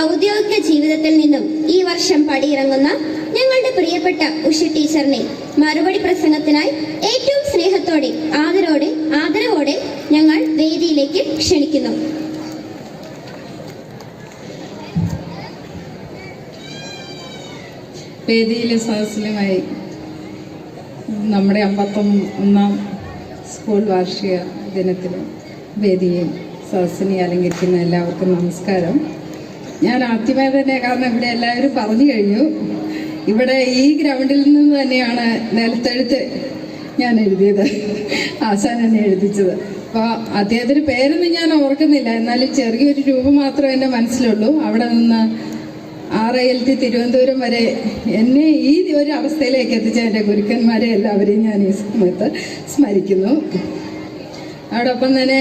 ഔദ്യോഗിക ജീവിതത്തിൽ നിന്നും ഈ വർഷം പടിയിറങ്ങുന്ന ഞങ്ങളുടെ പ്രിയപ്പെട്ട ഉഷ ടീച്ചറിനെ മറുപടി പ്രസംഗത്തിനായി ഏറ്റവും സ്നേഹത്തോടെ ആദരവോടെ ഞങ്ങൾ വേദിയിലേക്ക് ക്ഷണിക്കുന്നു. വേദിയിലെ സദസ്സിലുമായി നമ്മുടെ 51ാം സ്കൂൾ വാർഷിക ദിനത്തിൽ വേദിയെ സദസ്സിനെ അലങ്കരിക്കുന്ന എല്ലാവർക്കും നമസ്കാരം. ഞാൻ ആദ്യമേ തന്നെ, കാരണം ഇവിടെ എല്ലാവരും പറഞ്ഞു കഴിഞ്ഞു, ഇവിടെ ഈ ഗ്രൗണ്ടിൽ നിന്ന് തന്നെയാണ് നിലത്തെഴുത്ത് ഞാൻ എഴുതിയത്, ആശാൻ എന്നെ എഴുതിച്ചത്. അപ്പോൾ അദ്ദേഹത്തിൻ്റെ പേരൊന്നും ഞാൻ ഓർക്കുന്നില്ല, എന്നാലും ചെറിയൊരു രൂപം മാത്രമേ എൻ്റെ മനസ്സിലുള്ളൂ. അവിടെ നിന്ന് RILT തിരുവനന്തപുരം വരെ എന്നെ ഈ ഒരു അവസ്ഥയിലേക്ക് എത്തിച്ച എൻ്റെ ഗുരുക്കന്മാരെ എല്ലാവരെയും ഞാൻ ഈ സമയത്ത് സ്മരിക്കുന്നു. അതോടൊപ്പം തന്നെ